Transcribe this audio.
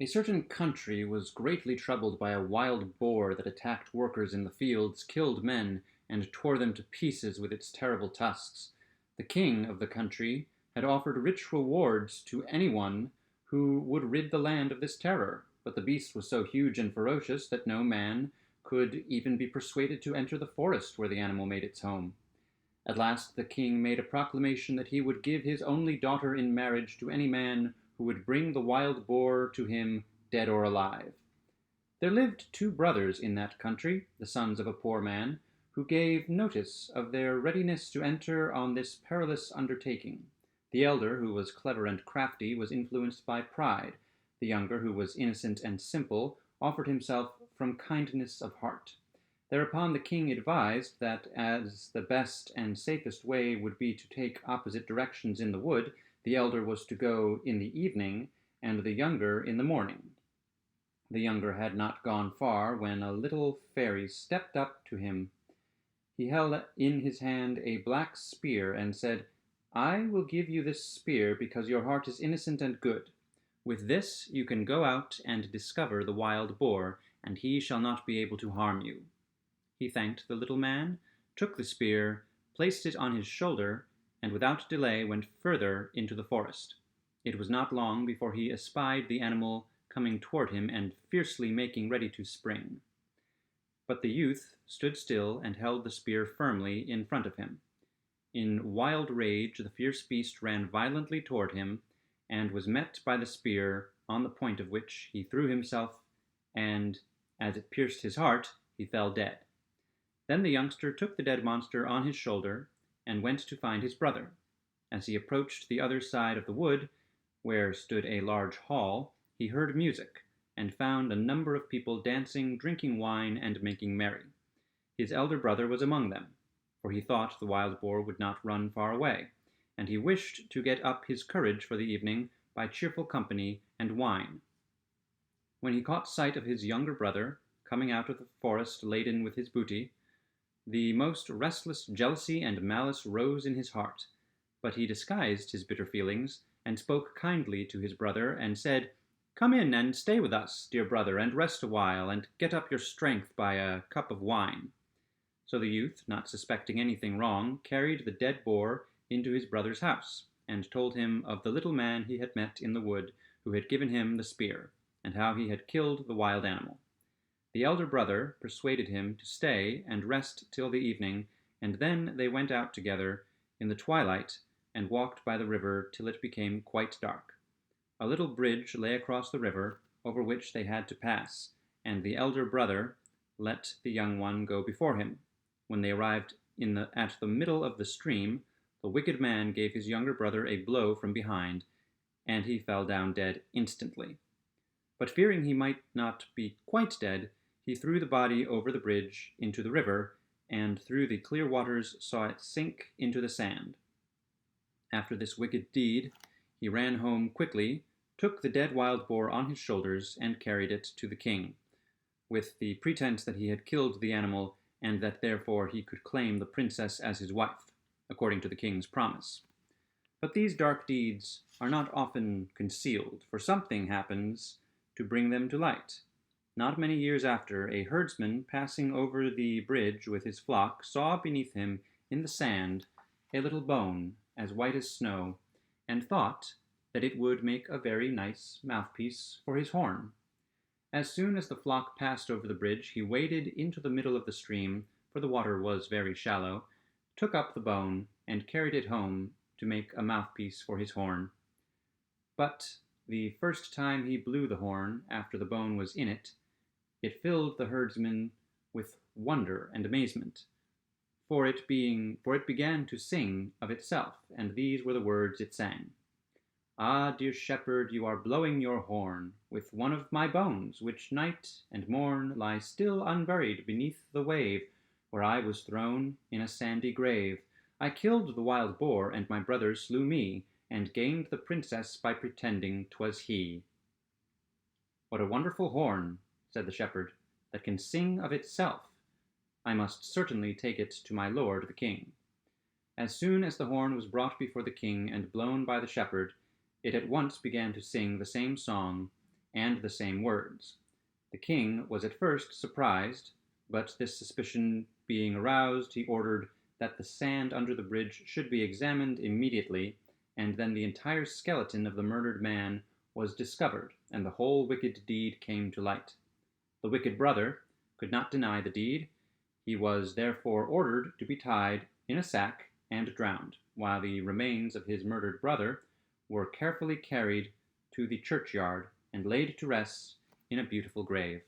A certain country was greatly troubled by a wild boar that attacked workers in the fields, killed men, and tore them to pieces with its terrible tusks. The king of the country had offered rich rewards to anyone who would rid the land of this terror, but the beast was so huge and ferocious that no man could even be persuaded to enter the forest where the animal made its home. At last the king made a proclamation that he would give his only daughter in marriage to any man who would bring the wild boar to him, dead or alive. There lived two brothers in that country, the sons of a poor man, who gave notice of their readiness to enter on this perilous undertaking. The elder, who was clever and crafty, was influenced by pride. The younger, who was innocent and simple, offered himself from kindness of heart. Thereupon the king advised that as the best and safest way would be to take opposite directions in the wood, the elder was to go in the evening, and the younger in the morning. The younger had not gone far when a little fairy stepped up to him. He held in his hand a black spear and said, "I will give you this spear because your heart is innocent and good. With this you can go out and discover the wild boar, and he shall not be able to harm you." He thanked the little man, took the spear, placed it on his shoulder, and without delay went further into the forest. It was not long before he espied the animal coming toward him and fiercely making ready to spring. But the youth stood still and held the spear firmly in front of him. In wild rage the fierce beast ran violently toward him, and was met by the spear, on the point of which he threw himself, and as it pierced his heart, he fell dead. Then the youngster took the dead monster on his shoulder, and went to find his brother. As he approached the other side of the wood, where stood a large hall, he heard music, and found a number of people dancing, drinking wine, and making merry. His elder brother was among them, for he thought the wild boar would not run far away, and he wished to get up his courage for the evening by cheerful company and wine. When he caught sight of his younger brother coming out of the forest laden with his booty, the most restless jealousy and malice rose in his heart, but he disguised his bitter feelings, and spoke kindly to his brother, and said, "Come in and stay with us, dear brother, and rest a while, and get up your strength by a cup of wine." So the youth, not suspecting anything wrong, carried the dead boar into his brother's house, and told him of the little man he had met in the wood, who had given him the spear, and how he had killed the wild animal. The elder brother persuaded him to stay and rest till the evening, and then they went out together in the twilight and walked by the river till it became quite dark. A little bridge lay across the river, over which they had to pass, and the elder brother let the young one go before him. When they arrived at the middle of the stream, the wicked man gave his younger brother a blow from behind, and he fell down dead instantly. But fearing he might not be quite dead, he threw the body over the bridge into the river, and through the clear waters saw it sink into the sand. After this wicked deed, he ran home quickly, took the dead wild boar on his shoulders, and carried it to the king, with the pretense that he had killed the animal, and that therefore he could claim the princess as his wife, according to the king's promise. But these dark deeds are not often concealed, for something happens to bring them to light. Not many years after, a herdsman passing over the bridge with his flock saw beneath him in the sand a little bone as white as snow, and thought that it would make a very nice mouthpiece for his horn. As soon as the flock passed over the bridge, he waded into the middle of the stream, for the water was very shallow, took up the bone, and carried it home to make a mouthpiece for his horn. But the first time he blew the horn, after the bone was in it, it filled the herdsman with wonder and amazement, for it began to sing of itself, and these were the words it sang: "Ah, dear shepherd, you are blowing your horn with one of my bones, which night and morn lie still unburied beneath the wave, where I was thrown in a sandy grave. I killed the wild boar, and my brother slew me, and gained the princess by pretending 'twas he." "What a wonderful horn," said the shepherd, "that can sing of itself. I must certainly take it to my lord the king." As soon as the horn was brought before the king and blown by the shepherd, it at once began to sing the same song, and the same words. The king was at first surprised, but this suspicion being aroused, he ordered that the sand under the bridge should be examined immediately, and then the entire skeleton of the murdered man was discovered, and the whole wicked deed came to light. The wicked brother could not deny the deed. He was therefore ordered to be tied in a sack and drowned, while the remains of his murdered brother were carefully carried to the churchyard and laid to rest in a beautiful grave.